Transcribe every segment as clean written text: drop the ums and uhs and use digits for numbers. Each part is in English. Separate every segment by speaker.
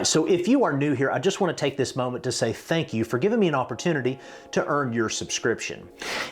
Speaker 1: right, so if you are new here, I just want to take this moment to say thank you for giving me an opportunity to earn your subscription.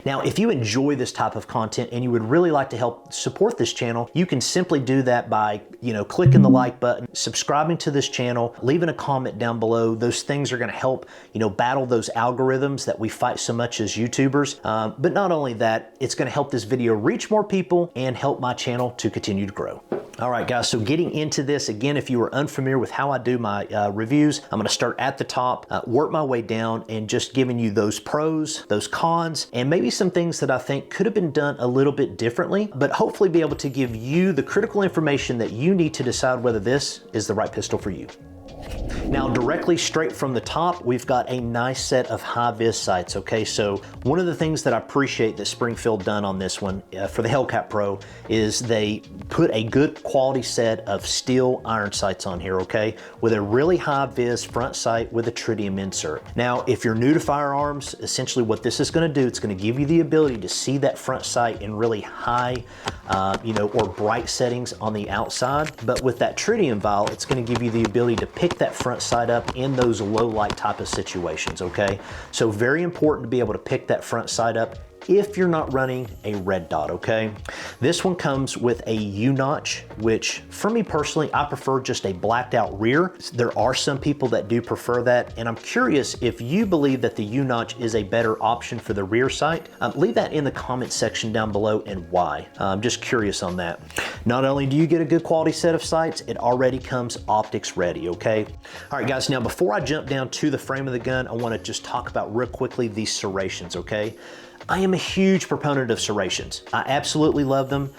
Speaker 1: Now, if you enjoy this type of content and you would really like to help support this channel, you can simply do that by, clicking the like button, subscribing to this channel, leaving a comment down below. Those things are going to help, battle those algorithms that we fight so much as YouTubers. But not only that, it's going to help this video reach more people and help my channel to continue to grow. All right, guys, so getting into this, again, if you are unfamiliar with how I do my reviews, I'm gonna start at the top, work my way down, and just giving you those pros, those cons, and maybe some things that I think could have been done a little bit differently, but hopefully be able to give you the critical information that you need to decide whether this is the right pistol for you. Now, directly straight from the top, we've got a nice set of high-vis sights, okay? So one of the things that I appreciate that Springfield done on this one for the HELLCAT Pro is they put a good quality set of steel iron sights on here, okay? With a really high-vis front sight with a tritium insert. Now, if you're new to firearms, essentially what this is gonna do, it's gonna give you the ability to see that front sight in really high, or bright settings on the outside. But with that tritium vial, it's gonna give you the ability to pick that front sight up in those low light type of situations, okay? So very important to be able to pick that front sight up if you're not running a red dot, okay? This one comes with a U-notch, which for me personally, I prefer just a blacked out rear. There are some people that do prefer that, and I'm curious if you believe that the U-notch is a better option for the rear sight. Leave that in the comment section down below and why. I'm just curious on that. Not only do you get a good quality set of sights, it already comes optics ready, okay? All right, guys, now before I jump down to the frame of the gun, I wanna just talk about real quickly these serrations, okay? I am a huge proponent of serrations. I absolutely love them.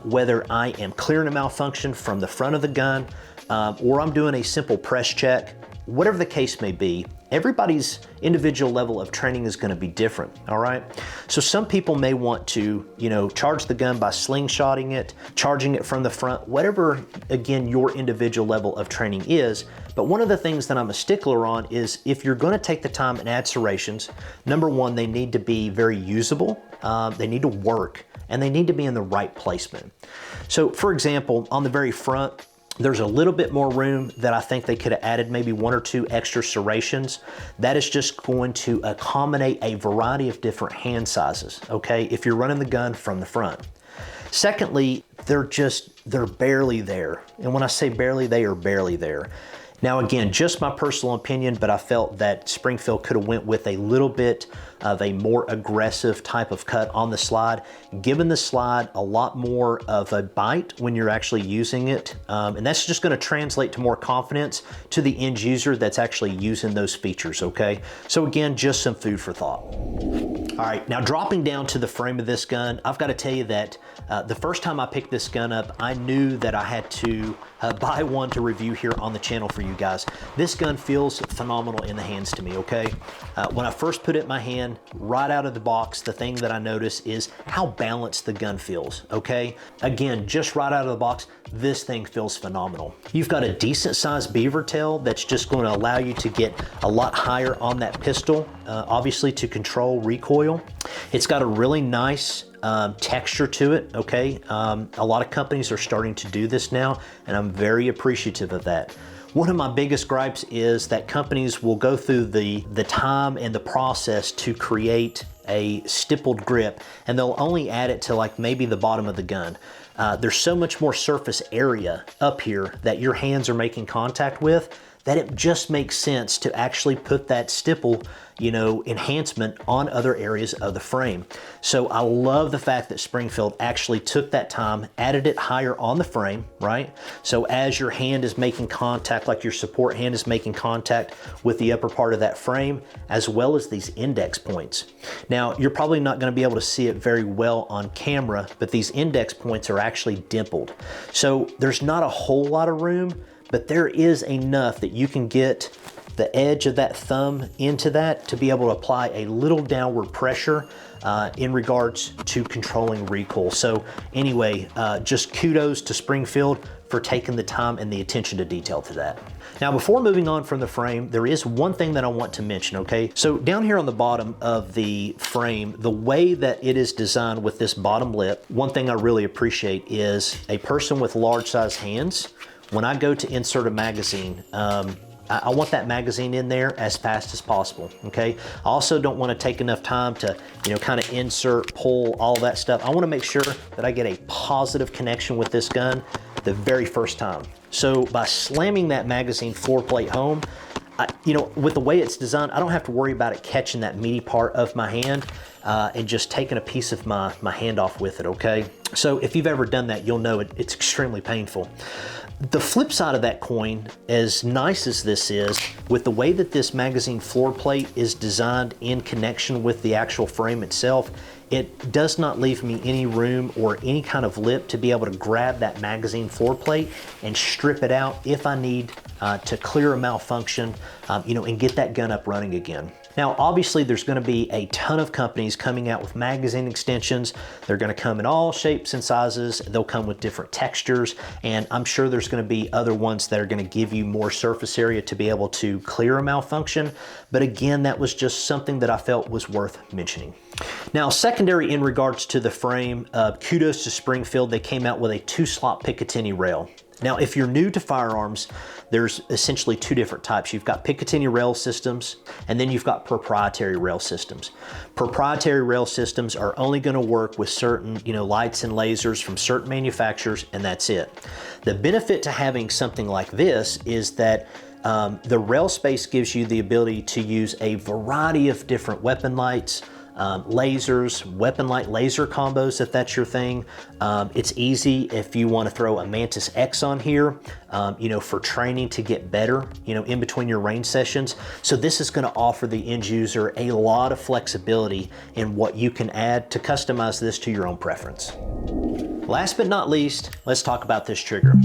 Speaker 1: Whether I am clearing a malfunction from the front of the gun or I'm doing a simple press check, whatever the case may be, everybody's individual level of training is gonna be different, all right? So some people may want to, charge the gun by slingshotting it, charging it from the front, whatever, again, your individual level of training is. But one of the things that I'm a stickler on is if you're gonna take the time and add serrations, number one, they need to be very usable, they need to work, and they need to be in the right placement. So for example, on the very front, there's a little bit more room that I think they could have added maybe 1 or 2 extra serrations. That is just going to accommodate a variety of different hand sizes, okay, if you're running the gun from the front. Secondly, they're barely there. And when I say barely, they are barely there. Now again, just my personal opinion, but I felt that Springfield could have went with a little bit of a more aggressive type of cut on the slide, giving the slide a lot more of a bite when you're actually using it. And that's just gonna translate to more confidence to the end user that's actually using those features, okay? So again, just some food for thought. All right, now dropping down to the frame of this gun, I've got to tell you that the first time I picked this gun up, I knew that I had to buy one to review here on the channel for you guys. This gun feels phenomenal in the hands to me, okay? When I first put it in my hand, right out of the box, the thing that I notice is how balanced the gun feels, okay? Again, just right out of the box, this thing feels phenomenal. You've got a decent sized beaver tail that's just going to allow you to get a lot higher on that pistol, obviously to control recoil. It's got a really nice texture to it, okay? A lot of companies are starting to do this now, and I'm very appreciative of that. One of my biggest gripes is that companies will go through the time and the process to create a stippled grip, and they'll only add it to like maybe the bottom of the gun. There's so much more surface area up here that your hands are making contact with that it just makes sense to actually put that stipple, enhancement on other areas of the frame. So I love the fact that Springfield actually took that time, added it higher on the frame, right? So as your hand is making contact, like your support hand is making contact with the upper part of that frame, as well as these index points. Now, you're probably not gonna be able to see it very well on camera, but these index points are actually dimpled. So there's not a whole lot of room, but there is enough that you can get the edge of that thumb into that to be able to apply a little downward pressure in regards to controlling recoil. So anyway, just kudos to Springfield for taking the time and the attention to detail to that. Now, before moving on from the frame, there is one thing that I want to mention, okay? So down here on the bottom of the frame, the way that it is designed with this bottom lip, one thing I really appreciate is a person with large size hands, when I go to insert a magazine, I want that magazine in there as fast as possible, okay? I also don't want to take enough time to, kind of insert, pull, all that stuff. I want to make sure that I get a positive connection with this gun the very first time. So by slamming that magazine floor plate home, with the way it's designed, I don't have to worry about it catching that meaty part of my hand and just taking a piece of my hand off with it, okay? So if you've ever done that, you'll know it's extremely painful. The flip side of that coin, as nice as this is, with the way that this magazine floor plate is designed in connection with the actual frame itself, it does not leave me any room or any kind of lip to be able to grab that magazine floor plate and strip it out if I need to clear a malfunction, and get that gun up running again. Now, obviously, there's going to be a ton of companies coming out with magazine extensions. They're going to come in all shapes and sizes. They'll come with different textures, and I'm sure there's going to be other ones that are going to give you more surface area to be able to clear a malfunction. But again, that was just something that I felt was worth mentioning. Now, secondary in regards to the frame, kudos to Springfield. They came out with a 2-slot Picatinny rail. Now, if you're new to firearms, there's essentially 2 different types. You've got Picatinny rail systems, and then you've got proprietary rail systems. Proprietary rail systems are only going to work with certain, lights and lasers from certain manufacturers, and that's it. The benefit to having something like this is that the rail space gives you the ability to use a variety of different weapon lights, lasers, weapon light laser combos if that's your thing. It's easy if you want to throw a Mantis X on here, for training to get better, in between your range sessions. So this is going to offer the end user a lot of flexibility in what you can add to customize this to your own preference. Last but not least, let's talk about this trigger.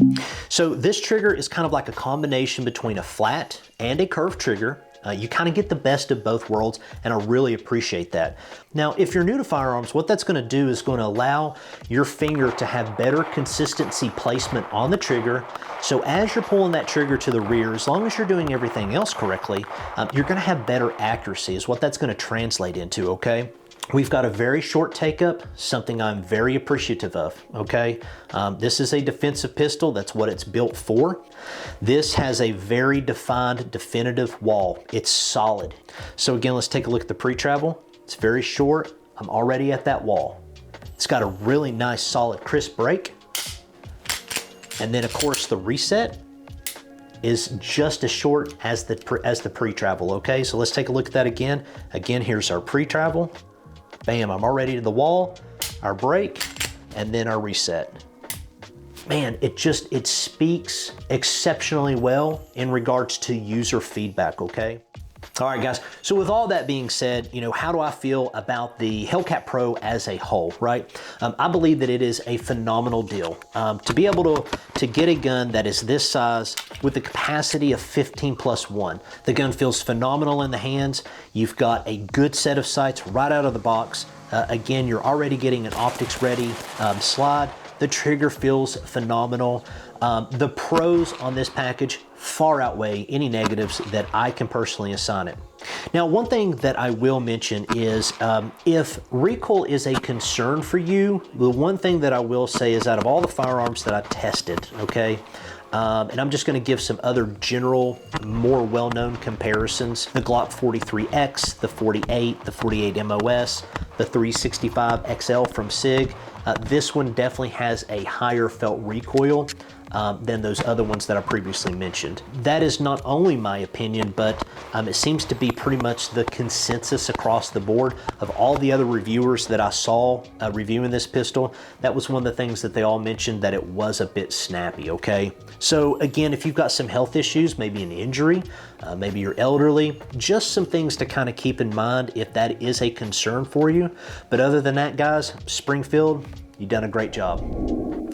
Speaker 1: So this trigger is kind of like a combination between a flat and a curved trigger. You kind of get the best of both worlds, and I really appreciate that. Now, if you're new to firearms, what that's going to do is going to allow your finger to have better consistency placement on the trigger. So as you're pulling that trigger to the rear, as long as you're doing everything else correctly, you're going to have better accuracy is what that's going to translate into, okay? We've got a very short take up, something I'm very appreciative of, okay? This is a defensive pistol, that's what it's built for. This has a very defined, definitive wall. It's solid. So again, let's take a look at the pre-travel. It's very short, I'm already at that wall. It's got a really nice, solid, crisp break. And then of course the reset is just as short as the pre-travel, okay? So let's take a look at that again. Again, here's our pre-travel. Bam, I'm already to the wall, our break, and then our reset. Man, it speaks exceptionally well in regards to user feedback, okay? All right, guys, so with all that being said, how do I feel about the HELLCAT Pro as a whole, right? I believe that it is a phenomenal deal. To be able to get a gun that is this size with the capacity of 15+1, the gun feels phenomenal in the hands. You've got a good set of sights right out of the box. Again, you're already getting an optics ready slide. The trigger feels phenomenal. The pros on this package far outweigh any negatives that I can personally assign it. Now, one thing that I will mention is if recoil is a concern for you, the one thing that I will say is out of all the firearms that I tested, okay, and I'm just going to give some other general, more well-known comparisons. The Glock 43X, the 48, the 48 MOS, the 365 XL from SIG. This one definitely has a higher felt recoil than those other ones that I previously mentioned. That is not only my opinion, but it seems to be pretty much the consensus across the board of all the other reviewers that I saw reviewing this pistol. That was one of the things that they all mentioned, that it was a bit snappy, okay? So again, if you've got some health issues, maybe an injury, maybe you're elderly, just some things to kind of keep in mind if that is a concern for you. But other than that, guys, Springfield, you've done a great job.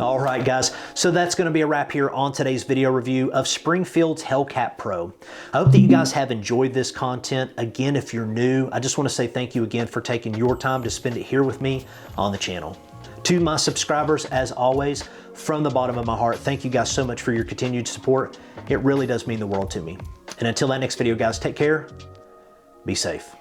Speaker 1: All right, guys, so that's going to be a wrap here on today's video review of Springfield's HELLCAT Pro. I hope that you guys have enjoyed this content. Again, if you're new, I just want to say thank you again for taking your time to spend it here with me on the channel. To my subscribers, as always, from the bottom of my heart, thank you guys so much for your continued support. It really does mean the world to me. And until that next video, guys, take care, be safe.